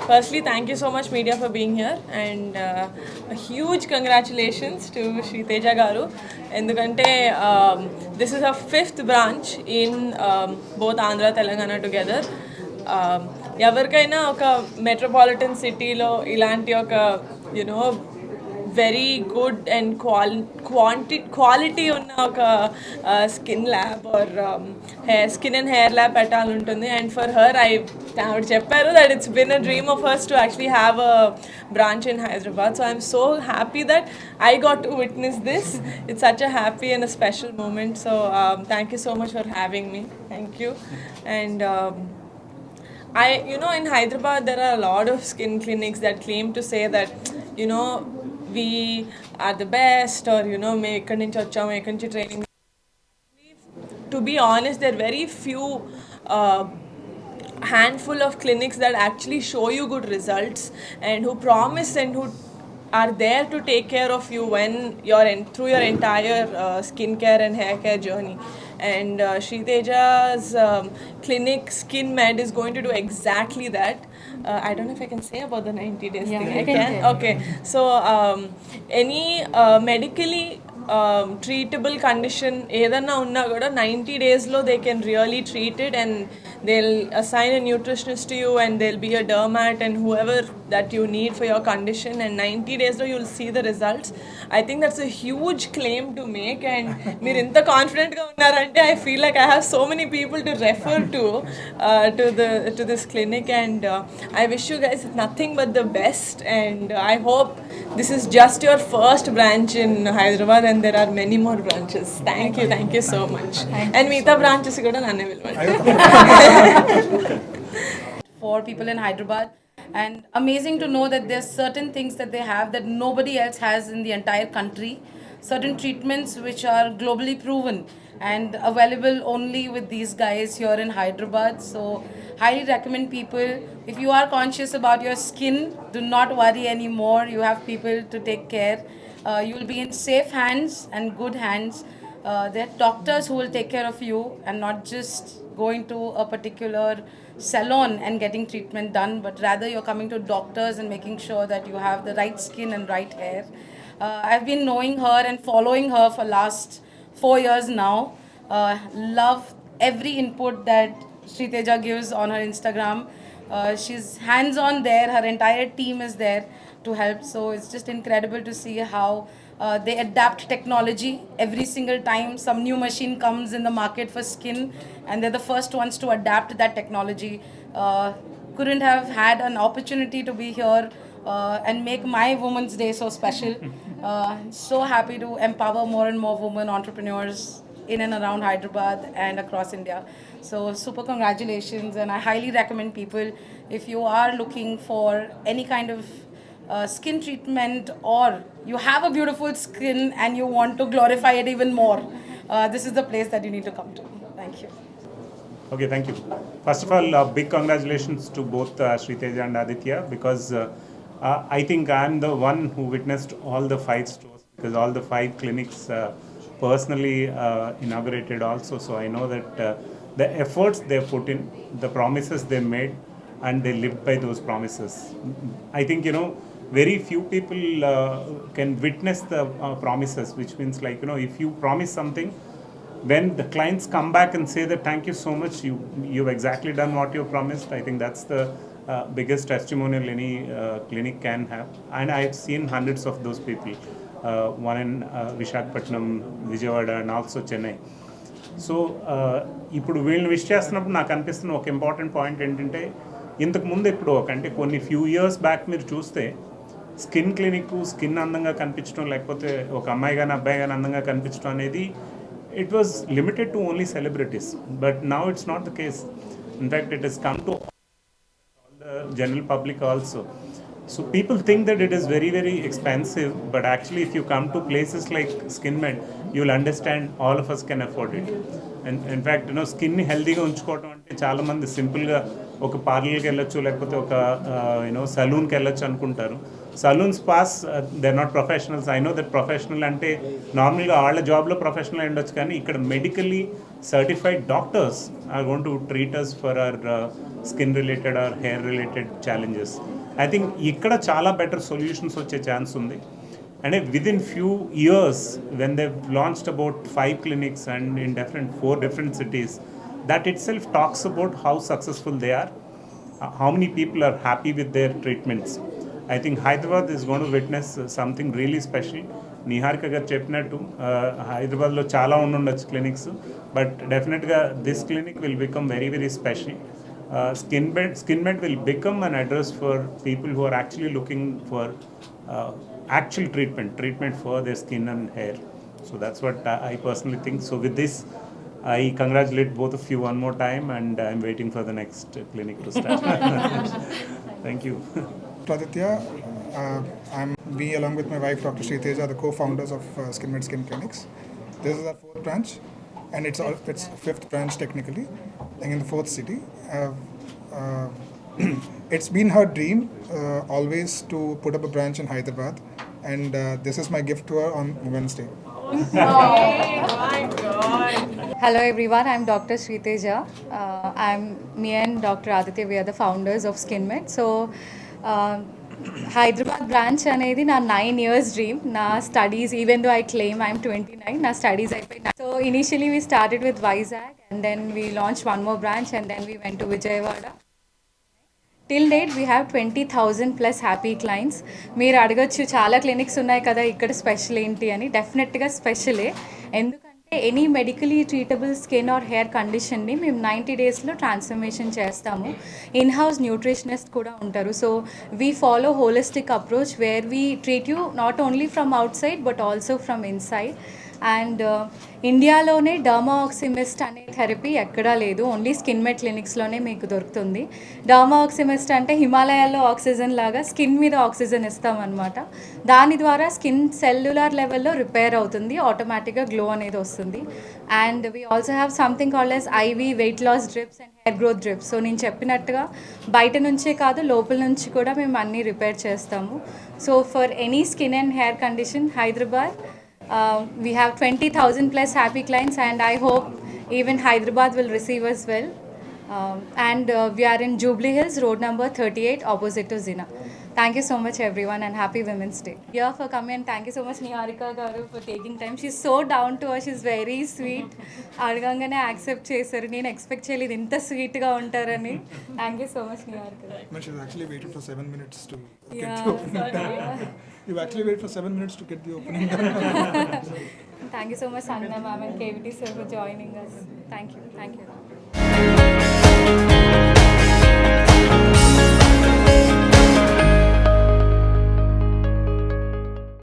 Firstly, thank you so much, media, for being here, and a huge congratulations to Shriteja Garu. Endukante this is her fifth branch in both Andhra Telangana together. ఎవరికైనా ఒక metropolitan సిటీలో ఇలాంటి ఒక you know very good and quality ఉన్న ఒక skin lab are skin and hair lab పెట్టాలని ఉంటుంది. And for her ఆవిడ చెప్పారు that it's been a dream of hurts to actually have a branch in Hyderabad. So I'm so happy that I got to witness this. It's such a happy and a special moment. So thank you so much for having me. Thank you. And in Hyderabad, there are a lot of skin clinics that claim to say that, we are the best, or, me ekkadi nunchi vacham, ekkadi nunchi training. To be honest, there are very few handful of clinics that actually show you good results and who promise and who are there to take care of you when you're through your entire skincare and hair care journey. And Shriteja's clinic Skin Med is going to do exactly that. I don't know if I can say about the 90 days thing. I can. Okay. So any medically treatable condition ఏదన్నా ఉన్నా కూడా 90 డేస్లో they can really treat it, and they'll assign a nutritionist to you, and there'll be a dermat and whoever that you need for your condition, and 90 days lo you'll see the results. I think that's a huge claim to make, and meer inta confident ga unnarante I feel like I have so many people to refer to this clinic, and I wish you guys nothing but the best, and I hope this is just your first branch in Hyderabad and there are many more branches. Thank you so much. And meeta branches kuda nanne vilvandi. For people in Hyderabad. And amazing to know that there's certain things that they have that nobody else has in the entire country. Certain treatments which are globally proven and available only with these guys here in Hyderabad. So highly recommend people, if you are conscious about your skin, do not worry anymore. You have people to take care. You will be in safe hands and good hands. There are doctors who will take care of you and not just going to a particular salon and getting treatment done, but rather you're coming to doctors and making sure that you have the right skin and right hair. I've been knowing her and following her for last 4 years now. Love every input that Shriteja gives on her Instagram. She's hands-on there. Her entire team is there to help. So it's just incredible to see how they adapt technology every single time some new machine comes in the market for skin, and they're the first ones to adapt that technology. Couldn't have had an opportunity to be here and make my Women's Day so special. So happy to empower more and more women entrepreneurs in and around Hyderabad and across India. So super congratulations, and I highly recommend people, if you are looking for any kind of skin treatment, or you have a beautiful skin and you want to glorify it even more, this is the place that you need to come to. Thank you. Okay, thank you. First of all, big congratulations to both Shriteja and Aditya, because I think I'm the one who witnessed all the 5 stores, because all the 5 clinics personally inaugurated also. So I know that the efforts they put in, the promises they made, and they lived by those promises. I think, very few people can witness the promises, which means, like, if you promise something, when the clients come back and say that thank you so much, you've exactly done what you promised, I think that's the biggest testimonial any clinic can have. And I've seen hundreds of those people, one in Visakhapatnam, Vijayawada, and also Chennai. So ఇప్పుడు వీళ్ళని wish చేస్తున్నప్పుడు నాకు అనిపిస్తున్న ఒక important point ఏంటంటే, ఇంతకుముందు ఎప్పుడో అంటే కొన్ని ఫ్యూ ఇయర్స్ బ్యాక్ మీరు చూస్తే స్కిన్ క్లినిక్, స్కిన్ అందంగా కనిపించడం, లేకపోతే ఒక అమ్మాయి కానీ అబ్బాయి కానీ అందంగా కనిపించడం అనేది, it was limited to only celebrities. But now it's not the case. In fact, it has come to all the general public also. So people think that it is very, very expensive, but actually if you come to places like Skin Med, you'll understand all of us can afford it. And in fact, స్కిన్ని హెల్తీగా ఉంచుకోవడం అంటే చాలామంది సింపుల్గా ఒక పార్లర్కి వెళ్ళొచ్చు, లేకపోతే ఒక సలూన్కి వెళ్ళొచ్చు అనుకుంటారు. Salon spas, they are not professionals. I know that professional అంటే నార్మల్గా వాళ్ళ జాబ్లో ప్రొఫెషనల్ అయి ఉండొచ్చు, కానీ ఇక్కడ medically certified doctors are going to treat us for our skin related or hair related challenges. I think ఇక్కడ చాలా బెటర్ సొల్యూషన్స్ వచ్చే ఛాన్స్ ఉంది. And within few years, when they've launched about 5 clinics and in 4 different cities, that itself talks about how successful they are, how many people are happy with their treatments. I think Hyderabad is going to witness something really special. Niharika garu cheppinattu Hyderabad lo chaala undondచ్చు clinics, but definitely this clinic will become very very special. SkinMed will become an address for people who are actually looking for actual treatment for their skin and hair. So that's what I personally think. So with this, I congratulate both of you one more time, and I'm waiting for the next clinic to start. Thank you. Aditya, we along with my wife Dr. Sri Teja are the co-founders of SkinMed Skin Clinics. This is our 4th branch, and it's 5th branch technically, and in the 4th city. It's been her dream always to put up a branch in Hyderabad, and this is my gift to her on Wednesday. Hello everyone, I'm Dr. Sri Teja. Me and Dr. Aditya, we are the founders of SkinMed. So, Hyderabad branch అనేది నా 9 years dream. నా studies, even though I claim I'm 29, నా studies అయిపోయినాయి. So initially we started with Vizag, and then we launched one more branch, and then we went to Vijayawada. Till date we have 20,000 plus happy clients. మీరు అడగచ్చు చాలా clinics ఉన్నాయి కదా, ఇక్కడ special ఏంటి అని. డెఫినెట్గా స్పెషలే, ఎందుకంటే any medically treatable skin or hair కండిషన్ని మేము 90 డేస్లో ట్రాన్స్ఫర్మేషన్ చేస్తాము. ఇన్ హౌస్ న్యూట్రిషనిస్ట్ కూడా ఉంటారు. So we follow holistic approach where we treat you not only from out side but also from inside. And ఇండియాలోనే డర్మాఆక్సిమిస్ట్ అనే థెరపీ ఎక్కడా లేదు, ఓన్లీ స్కిన్మెడ్ క్లినిక్స్లోనే మీకు దొరుకుతుంది. డర్మాఆక్సిమిస్ట్ అంటే హిమాలయాల్లో ఆక్సిజన్ లాగా స్కిన్ మీద ఆక్సిజన్ ఇస్తామన్నమాట. దాని ద్వారా స్కిన్ సెల్యులర్ లెవెల్లో రిపేర్ అవుతుంది, ఆటోమేటిక్గా గ్లో అనేది వస్తుంది. And we also have something called as IV weight loss drips and hair growth drips. So నేను చెప్పినట్టుగా బయట నుంచే కాదు, లోపల నుంచి కూడా మేము అన్నీ రిపేర్ చేస్తాము. So for any skin and hair condition, Hyderabad, we have 20,000 plus happy clients, and I hope even Hyderabad will receive us well. And we are in Jubilee Hills, road number 38, opposite to Zina. Thank you so much everyone, and happy Women's Day. Yeah, for coming, and thank you so much Niharika garu for taking time. She's so down to earth, she's very sweet. అడగంగానే accept చేశారు, నేను expect చేయలేదు ఇంత స్వీట్గా ఉంటారని. Thank you so much Niharika. No, she's actually waited for 7 minutes to get Yeah, the opening done. You actually waited for 7 minutes to get the opening done. Thank you so much Sanna ma'am and KVT sir for joining us. Thank you.